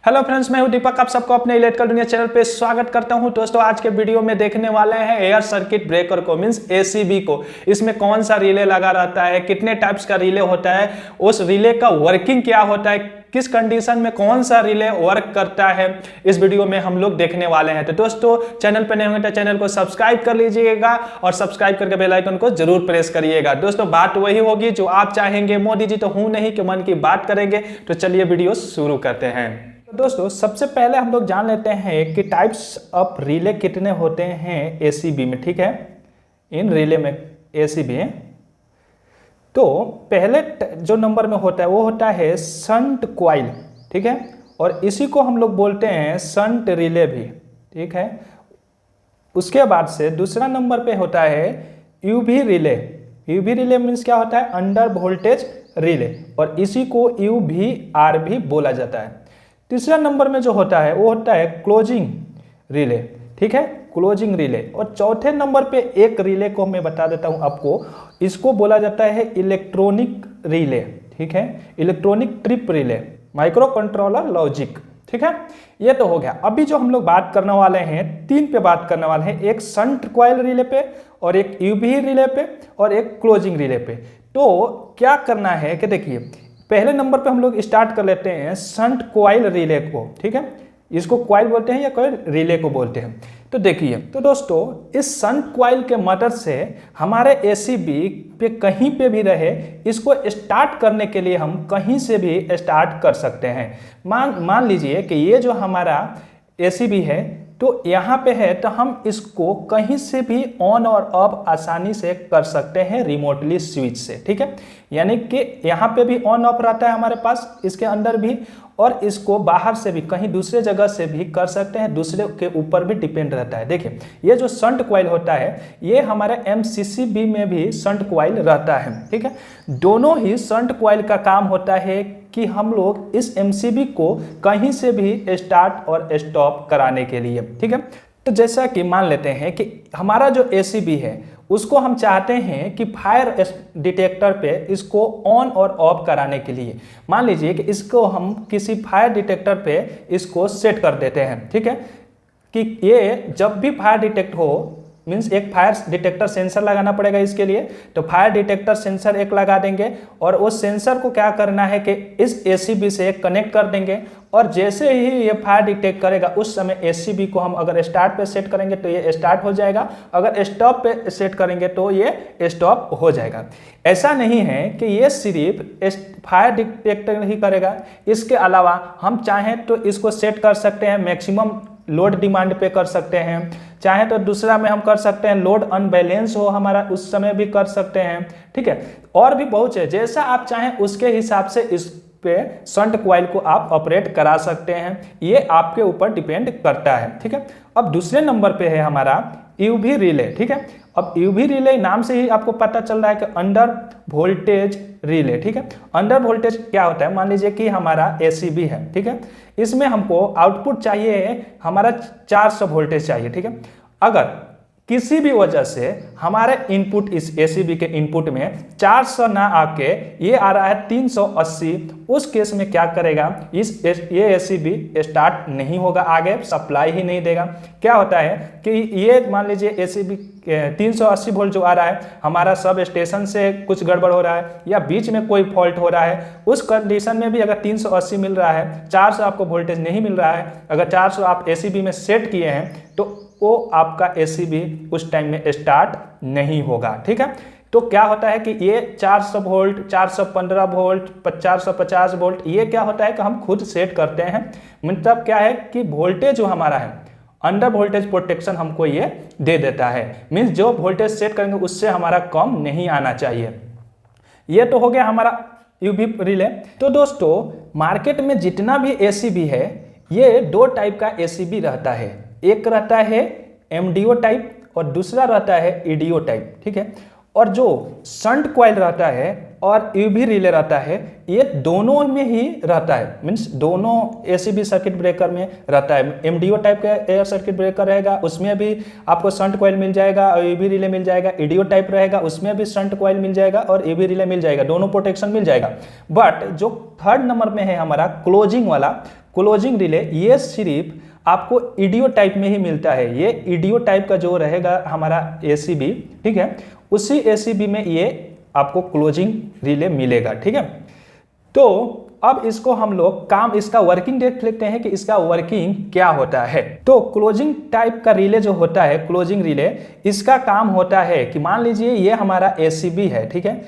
Hello friends, मैं हूं दीपक। आप सबको अपने इलेक्ट्रिकल दुनिया चैनल पे स्वागत करता हूं। दोस्तों, आज के वीडियो में देखने वाले हैं एयर सर्किट ब्रेकर को, मींस एसीबी को। इसमें कौन सा रिले लगा रहता है, कितने टाइप्स का रिले होता है, उस रिले का वर्किंग क्या होता है, किस कंडीशन में कौन सा रिले वर्क करता है, इस वीडियो में हम लोग देखने वाले हैं। तो दोस्तों, चैनल पर नए होंगे तो चैनल को सब्सक्राइब कर लीजिएगा और सब्सक्राइब करके बेल आइकन को जरूर प्रेस करिएगा। दोस्तों, बात वही होगी जो आप चाहेंगे। मोदी जी तो हूं नहीं कि मन की बात करेंगे। तो चलिए वीडियो शुरू करते हैं। तो दोस्तों, सबसे पहले हम लोग जान लेते हैं कि टाइप्स ऑफ रिले कितने होते हैं एसीबी में। ठीक है, इन रिले में एसीबी तो पहले जो नंबर में होता है वो होता है शंट क्वाइल। ठीक है, और इसी को हम लोग बोलते हैं शंट रिले भी। ठीक है, उसके बाद से दूसरा नंबर पे होता है UV relay. UV relay means क्या होता है, अंडर वोल्टेज रिले, और इसी को यूवीआर भी बोला जाता है। तीसरा नंबर में जो होता है वो होता है क्लोजिंग रिले। ठीक है, क्लोजिंग रिले। और चौथे नंबर पे एक रिले को मैं बता देता हूं आपको, इसको बोला जाता है इलेक्ट्रॉनिक रिले। ठीक है, electronic trip relay, micro controller logic. ठीक है, ये तो हो गया। अभी जो हम लोग बात करने वाले हैं, तीन पे बात करने वाले हैं, एक शंट कॉइल रिले पे, और एक यूवी रिले पे, और एक क्लोजिंग रिले पे। तो क्या करना है कि देखिए, पहले नंबर पे हम लोग स्टार्ट कर लेते हैं शंट कॉइल रिले को। ठीक है, इसको कॉइल बोलते हैं या कॉइल रिले को बोलते हैं। तो देखिए, तो दोस्तों, इस शंट कॉइल के मदद से हमारे एसीबी पे कहीं पे भी रहे, इसको स्टार्ट करने के लिए हम कहीं से भी स्टार्ट कर सकते हैं। मान लीजिए कि ये जो हमारा एसीबी है, तो यहाँ पे है, तो हम इसको कहीं से भी ऑन और ऑफ आसानी से कर सकते हैं रिमोटली स्विच से। ठीक है, यानी कि यहाँ पे भी ऑन ऑफ रहता है हमारे पास, इसके अंदर भी, और इसको बाहर से भी कहीं दूसरे जगह से भी कर सकते हैं, दूसरे के ऊपर भी डिपेंड रहता है। देखिए, ये जो शंट कॉइल होता है, ये हमारे एमसीसीबी में भी शंट कॉइल रहता है। ठीक है, दोनों ही शंट कॉइल का काम होता है कि हम लोग इस एमसीबी को कहीं से भी स्टार्ट और स्टॉप कराने के लिए। ठीक है, तो जैसा कि मान लेते हैं कि हमारा जो एसीबी है, उसको हम चाहते हैं कि फायर डिटेक्टर पे इसको ऑन और ऑफ कराने के लिए, मान लीजिए कि इसको हम किसी फायर डिटेक्टर पे इसको सेट कर देते हैं। ठीक है, कि ये जब भी फायर डिटेक्ट हो, मीन्स एक फायर डिटेक्टर सेंसर लगाना पड़ेगा इसके लिए। तो फायर डिटेक्टर सेंसर एक लगा देंगे, और उस सेंसर को क्या करना है कि इस एसीबी से कनेक्ट कर देंगे, और जैसे ही ये फायर डिटेक्ट करेगा, उस समय एसीबी को हम अगर स्टार्ट पे सेट करेंगे तो ये स्टार्ट हो जाएगा, अगर स्टॉप पे सेट करेंगे तो ये स्टॉप हो जाएगा। ऐसा नहीं है कि ये सिर्फ फायर डिटेक्टर ही करेगा, इसके अलावा हम चाहें तो इसको सेट कर सकते हैं मैक्सिमम लोड डिमांड पे कर सकते हैं, चाहे तो दूसरा में हम कर सकते हैं लोड अनबैलेंस हो हमारा, उस समय भी कर सकते हैं। ठीक है, और भी बहुत है, जैसा आप चाहें उसके हिसाब से इस पे शंट कॉइल को आप ऑपरेट करा सकते हैं, ये आपके ऊपर डिपेंड करता है। ठीक है, अब दूसरे नंबर पे है हमारा यूवी रिले। ठीक है, अब यूवी रिले नाम से ही आपको पता चल रहा है कि अंडर वोल्टेज रिले। ठीक है, अंडर वोल्टेज क्या होता है, मान लीजिए कि हमारा एसीबी है। ठीक है, इसमें हमको आउटपुट चाहिए, हमारा 400 वोल्टेज चाहिए। ठीक है, अगर किसी भी वजह से हमारे इनपुट, इस एसीबी के इनपुट में 400 ना आके ये आ रहा है 380, उस केस में क्या करेगा, ये एसीबी स्टार्ट नहीं होगा, आगे सप्लाई ही नहीं देगा। क्या होता है कि ये मान लीजिए एसीबी 380 वोल्ट जो आ रहा है, हमारा सब स्टेशन से कुछ गड़बड़ हो रहा है या बीच में कोई फॉल्ट हो रहा है, उस कंडीशन में भी अगर 380 मिल रहा है, 400 आपको वोल्टेज नहीं मिल रहा है, अगर 400 आप एसीबी में सेट किए हैं, तो वो आपका एसीबी उस टाइम में स्टार्ट नहीं होगा। ठीक है, तो क्या होता है कि ये 400 वोल्ट, 415 वोल्ट, 450 वोल्ट, ये क्या होता है कि हम खुद सेट करते हैं। मतलब क्या है कि वोल्टेज जो हमारा है, अंडर वोल्टेज प्रोटेक्शन हमको ये दे देता है, मीन्स जो वोल्टेज सेट करेंगे उससे हमारा कम नहीं आना चाहिए। ये तो हो गया हमारा यूवी रिले। तो दोस्तों, मार्केट में जितना भी एसीबी है, ये दो टाइप का एसीबी रहता है, एक रहता है एमडीओ टाइप और दूसरा रहता है ईडीओ टाइप। ठीक है, और जो शंट कॉइल रहता है और यूवी रिले रहता है, ये दोनों में ही रहता है, मीन्स दोनों एसीबी सर्किट ब्रेकर में रहता है। एमडीओ टाइप का एयर सर्किट ब्रेकर रहेगा, उसमें भी आपको शंट कॉइल मिल जाएगा और यूवी रिले मिल जाएगा। ईडीओ टाइप रहेगा, उसमें भी शंट कॉइल मिल जाएगा और यूवी रिले मिल जाएगा, दोनों प्रोटेक्शन मिल जाएगा। बट जो थर्ड नंबर में है हमारा क्लोजिंग वाला, क्लोजिंग रिले ये सिर्फ आपको ईडीओ टाइप में ही मिलता है। ये ईडीओ टाइप का जो रहेगा हमारा एसीबी, ठीक है, उसी एसीबी में ये आपको क्लोजिंग रिले मिलेगा, ठीक है। तो अब इसको हम लोग इसका वर्किंग देख लेते हैं कि इसका वर्किंग क्या होता है। तो क्लोजिंग टाइप का रिले जो होता है, क्लोजिंग रिले, इसका काम होता है कि मान लीजिए ये हमारा एसीबी है, ठीक है,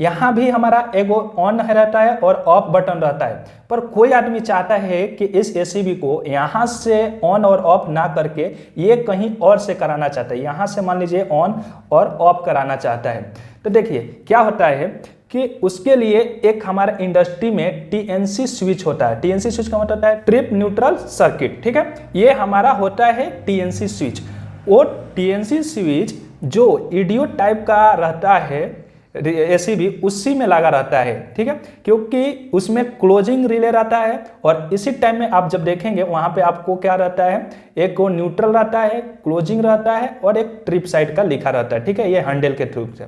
यहाँ भी हमारा एगो ऑन रहता है और ऑफ बटन रहता है, पर कोई आदमी चाहता है कि इस एसीबी को यहाँ से ऑन और ऑफ ना करके ये कहीं और से कराना चाहता है, यहाँ से मान लीजिए ऑन और ऑफ कराना चाहता है। तो देखिए क्या होता है कि उसके लिए एक हमारे इंडस्ट्री में टीएनसी स्विच होता है। टीएनसी स्विच का मतलब होता है ट्रिप न्यूट्रल सर्किट, ठीक है, ये हमारा होता है टीएनसी स्विच। वो टीएनसी स्विच जो ईडीओ टाइप का रहता है एसीबी, उसी में लगा रहता है, ठीक है, क्योंकि उसमें क्लोजिंग रिले रहता है और इसी टाइम में आप जब देखेंगे वहां पे आपको क्या रहता है, एक को न्यूट्रल रहता है, क्लोजिंग रहता है और एक ट्रिप साइड का लिखा रहता है, ठीक है, ये हैंडल के थ्रू से।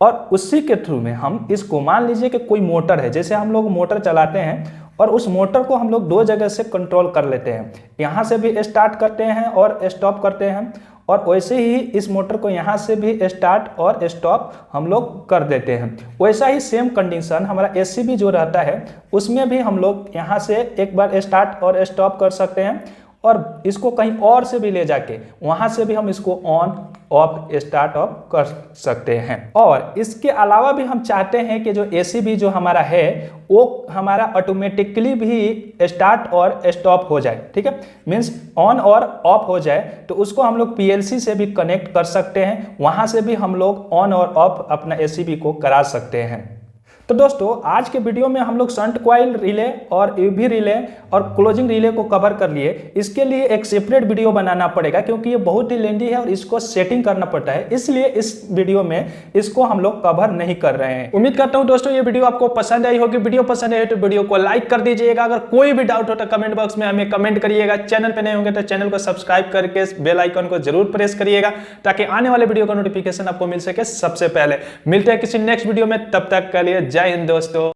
और उसी के थ्रू में हम इसको, मान लीजिए कि कोई मोटर है, जैसे हम लोग मोटर चलाते हैं और उस मोटर को हम लोग दो जगह से कंट्रोल कर लेते हैं, यहाँ से भी स्टार्ट करते हैं और स्टॉप करते हैं, और वैसे ही इस मोटर को यहाँ से भी स्टार्ट और स्टॉप हम लोग कर देते हैं। वैसा ही सेम कंडीशन हमारा एसीबी जो रहता है उसमें भी हम लोग यहाँ से एक बार स्टार्ट और स्टॉप कर सकते हैं और इसको कहीं और से भी ले जाके वहाँ से भी हम इसको ऑन ऑफ स्टार्ट ऑफ कर सकते हैं। और इसके अलावा भी हम चाहते हैं कि जो एसीबी जो हमारा है वो हमारा ऑटोमेटिकली भी स्टार्ट और स्टॉप हो जाए, ठीक है, मीन्स ऑन और ऑफ हो जाए, तो उसको हम लोग पीएलसी से भी कनेक्ट कर सकते हैं, वहाँ से भी हम लोग ऑन और ऑफ अपना एसीबी को करा सकते हैं। तो दोस्तों आज के वीडियो में हम लोग शंट कॉइल रिले और यूवी रिले और क्लोजिंग रिले को कवर कर लिए। इसके लिए एक सेपरेट वीडियो बनाना पड़ेगा क्योंकि ये बहुत ही लेंदी है और इसको सेटिंग करना पड़ता है, इसलिए इस वीडियो में इसको हम लोग कवर नहीं कर रहे हैं। उम्मीद करता हूं दोस्तों ये वीडियो आपको पसंद आई होगी। वीडियो पसंद आई तो वीडियो को लाइक कर दीजिएगा। अगर कोई भी डाउट हो तो कमेंट बॉक्स में हमें कमेंट करिएगा। चैनल पर नए होंगे तो चैनल को सब्सक्राइब करके बेल आइकन को जरूर प्रेस करिएगा ताकि आने वाले वीडियो का नोटिफिकेशन आपको मिल सके सबसे पहले। मिलते हैं किसी नेक्स्ट वीडियो में, तब तक के लिए जय हिंद दोस्तों।